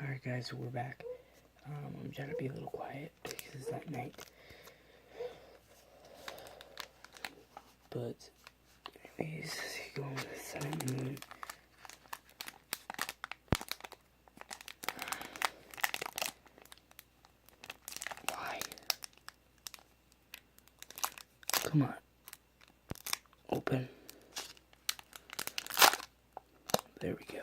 Alright guys, so we're back. I'm trying to be a little quiet because it's at night. But anyways, going with the sun and moon. Why? Come on. Open. There we go.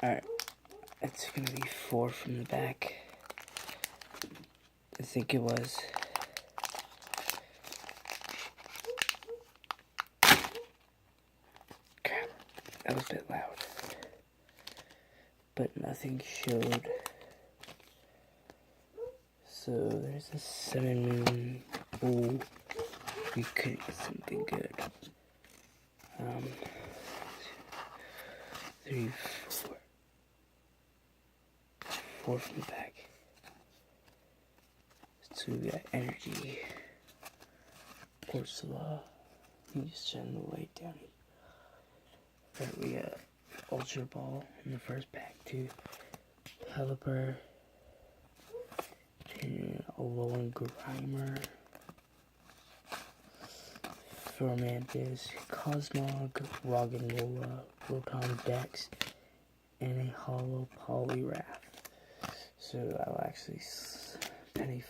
Alright, it's gonna be 4 from the back. I think it was. Crap, that was a bit loud. But nothing showed. So there's a 7 moon. Oh, we could get something good. 3, 4. 4 from the back. So we got energy. Porcelain. Let me just turn the light down. Right, we got Ultra Ball in the first pack too. Pelipper. And a Alolan Grimer. Fermantis. Cosmog. Roggenrola. Rotom Dex. And a Hollow Poliwrath. So I'll actually penny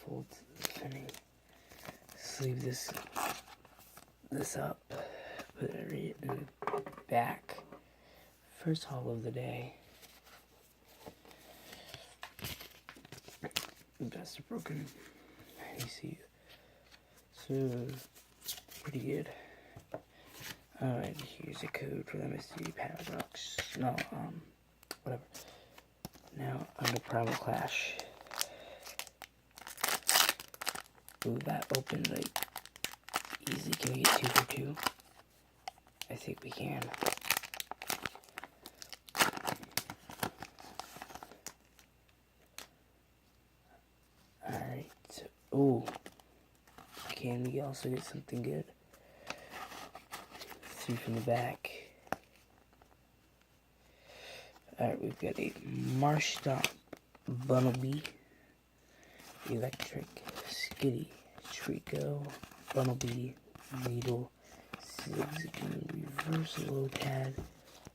sleeve this up, put it in the back. First haul of the day. That's a broken AC. So pretty good. Alright, here's a code for the Mystery Paradox. No, whatever. Now, under Primal Clash. Ooh, that opened, like, easy. Can we get 2 for 2? I think we can. Alright. Ooh. Can we also get something good? 3 from the back. Alright, we've got a Marshtomp, Bunnelby, Electric, Skitty, Trico, Bunnelby, Weedle, Zigzagoon, Reverse Lotad,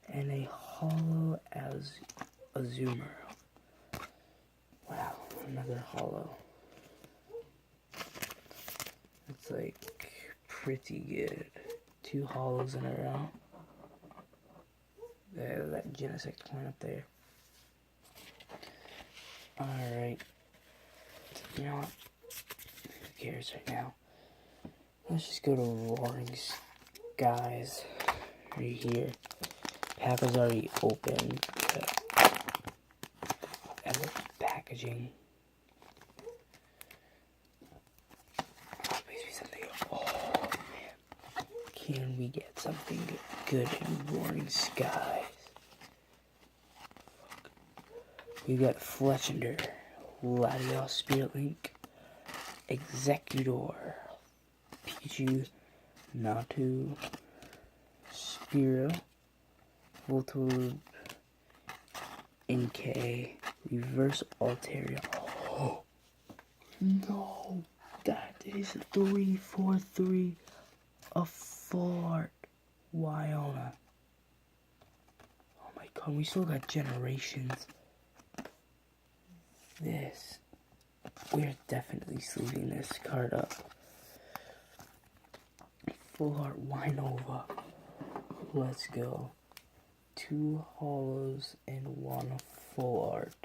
and a Hollow Azumarill. Wow, another Hollow. It's like pretty good. 2 Hollows in a row. That Genesect coin up there. Alright. You know what? Who cares right now? Let's just go to Roaring Skies. Right here. Pack was already open. And the packaging. Oh, please be something. Oh, man. Can we get something good in Roaring Skies? We got Fletchinder, Latios Spirit Link, Executor, Pichu, Natu, Spearow, Voltorb, NK, Reverse Altaria. Oh, no, that is 3-4-3, a full art Wyona. Oh my god, we still got Generations. This, we're definitely sleeving this card up. Full art Wynova. Let's go. 2 hollows and 1 full art.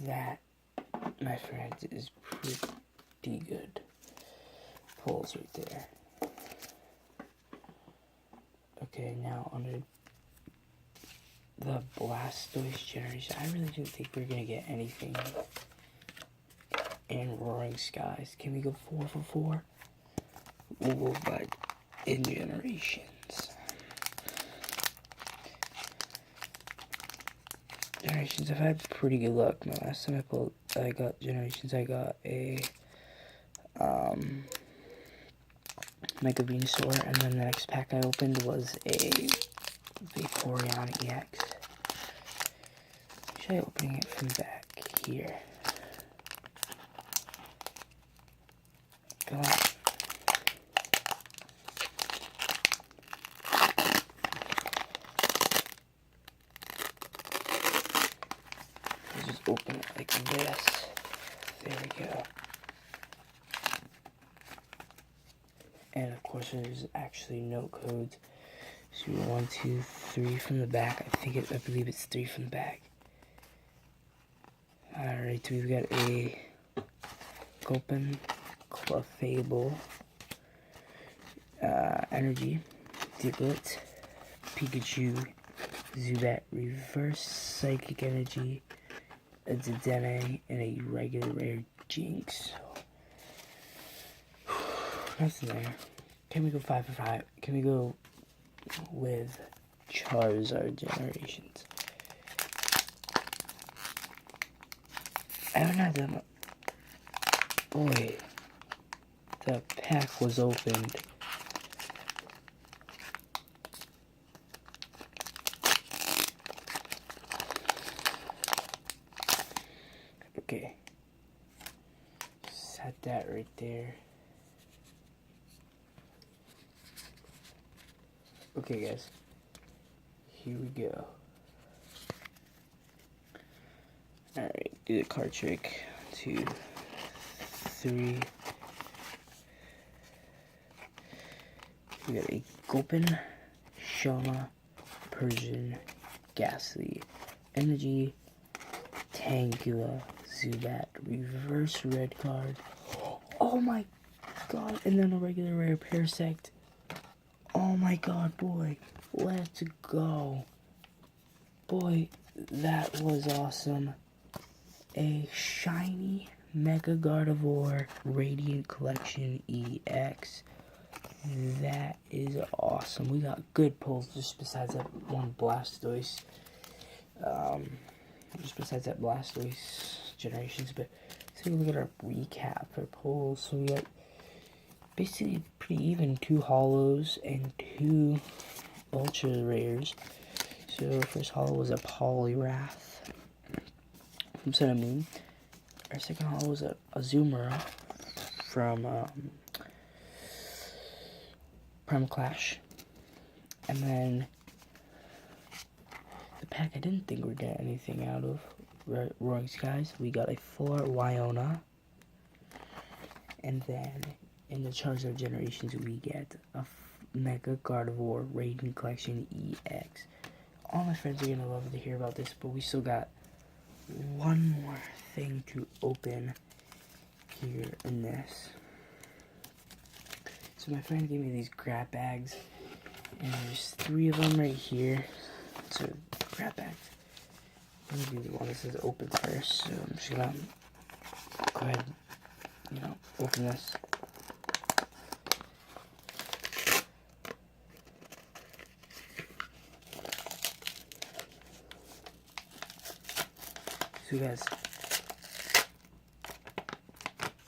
That, my friends, is pretty good. Pulls right there. Okay, now under the Blastoise generation, I really didn't think we were gonna get anything in Roaring Skies. Can we go 4 for 4? Ooh, but in generations. Generations, I've had pretty good luck. My last time I got Generations, I got a Mega Venusaur, and then the next pack I opened was a Vaporeon EX. Try opening it from back here. Come on. Just open it like this. There we go. And of course, there's actually no codes. So 1, 2, 3 from the back. I believe it's 3 from the back. Alright, we've got a Gulpin, Clefable, Energy, Diglett, Pikachu, Zubat, Reverse Psychic Energy, a Dedenne, and a regular rare Jinx. Nothing there. Can we go 5 for 5? Can we go with Charizard Generations? I haven't had that much. Boy, the pack was opened. Okay. Set that right there. Okay, guys. Here we go. Alright, do the card trick. 2, 3. We got a Gulpin, Shauna, Persian, Ghastly, Energy, Tangela, Zubat, reverse red card. Oh my god, and then a regular rare Parasect. Oh my god, boy. Let's go. Boy, that was awesome. A shiny Mega Gardevoir Radiant Collection EX. That is awesome. We got good pulls just besides that one Blastoise. Just besides that Blastoise Generations. But let's take a look at our recap for pulls. So we got basically pretty even 2 holos and 2 ultra rares. So first holo was a Poliwrath from Sun and Moon. Our second holo was a Azumarill from Primal Clash. And then the pack I didn't think we'd get anything out of, Roaring Skies, we got a full art Wyona. And then in the Charizard Generations, we get a Mega Gardevoir Radiant Collection EX. All my friends are going to love to hear about this, but we still got one more thing to open here in this. So my friend gave me these grab bags, and there's 3 of them right here. So grab bags. Let me do the one that says open first. So I'm just going to go ahead, open this. So guys,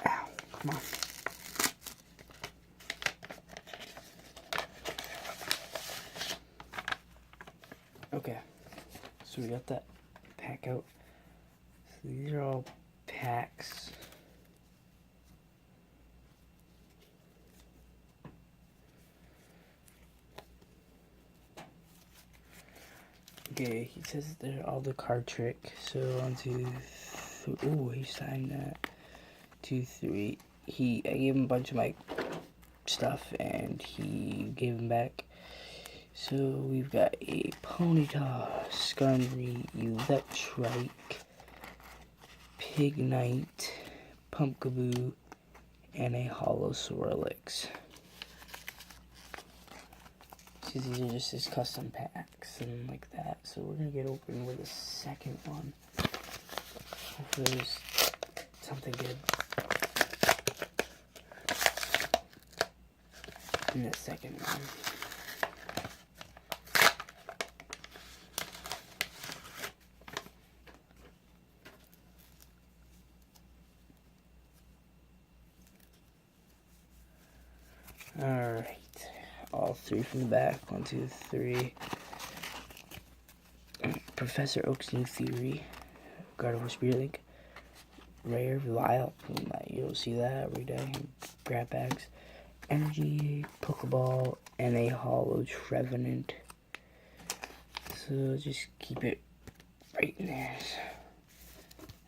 ow, come on. Okay, so we got that pack out. So these are all packs. Okay, he says they're all the card trick. So 1, 2, 3. Oh, he signed that. 2, 3. I gave him a bunch of my stuff, and he gave them back. So we've got a Ponyta, Skarmory, Electrike, Pignite, Pumpkaboo, and a Holo Swirlix. These are just his custom packs and like that. So we're gonna get open with the second one. Hopefully there's something good in the second one. Alright. All three from the back. 1, 2, 3. Professor Oak's new theory. Gardevoir Spirit Link. Rare Vile. You don't see that every day. Grab bags. Energy, Pokeball, and a Hollow Trevenant. So just keep it right in there.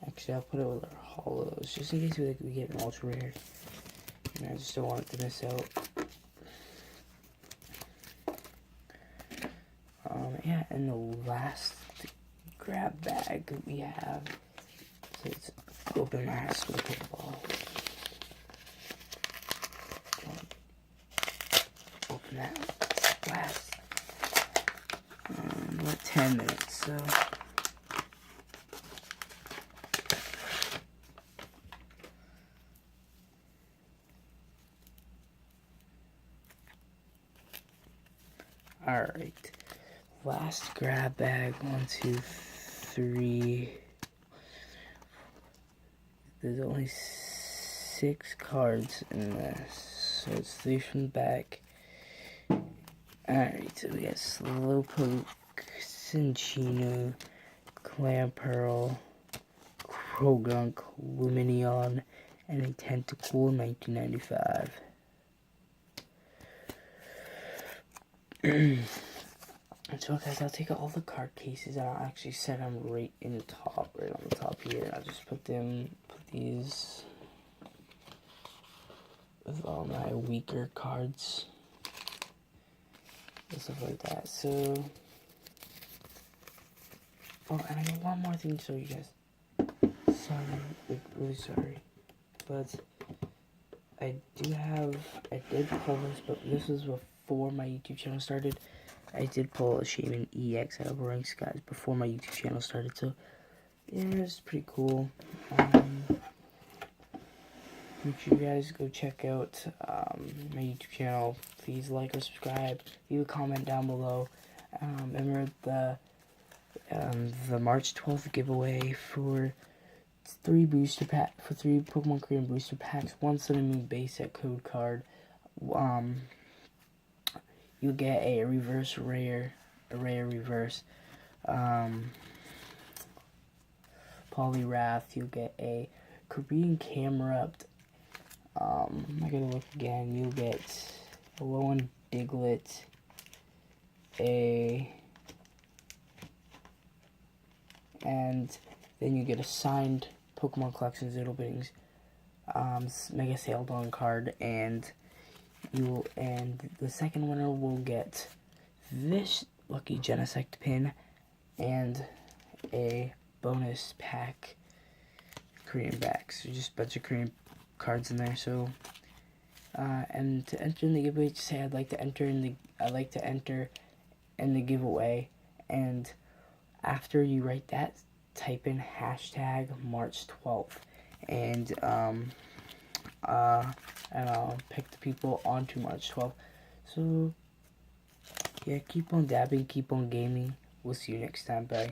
Actually, I'll put it with our hollows, just in case we get an ultra rare. And I just don't want it to miss out. Yeah, and the last grab bag we have. So let's open last with a Pokeball. Open that last. About 10 minutes, so. Alright. Last grab bag. 1, 2, 3. There's only 6 cards in this. So it's 3 from the back. Alright, so we got Slowpoke, Cinccino, Clamperl, Krogunk, Lumineon, and a Tentacool 1995. So guys, I'll take all the card cases and I'll actually set them right in the top, right on the top here. I'll just put these with all my weaker cards and stuff like that. So, oh, and I got one more thing to show you guys. Sorry, like, really sorry, but I did pull this, but this was before my YouTube channel started. I did pull a Shaman EX out of Roaring Skies before my YouTube channel started, so yeah, it's pretty cool. Make sure you guys go check out my YouTube channel. Please like or subscribe. Leave a comment down below. Remember the March 12th giveaway for 3 Pokemon Korean booster packs, 1 Sun and Moon base set code card. You get a reverse rare, reverse Poliwrath. You get a Korean Camerupt. I gotta look again. You get a Alolan Diglett, and then you get a signed Pokemon Collection Zoodle Biddings Mega Saildon card, and the second winner will get this lucky Genesect pin and a bonus pack Korean backs. So just a bunch of Korean cards in there. So and to enter in the giveaway, just say I'd like to enter in the giveaway, and after you write that, type in hashtag March 12th, and I'll pick the people onto March 12th. So yeah, keep on dabbing, keep on gaming. We'll see you next time. Bye.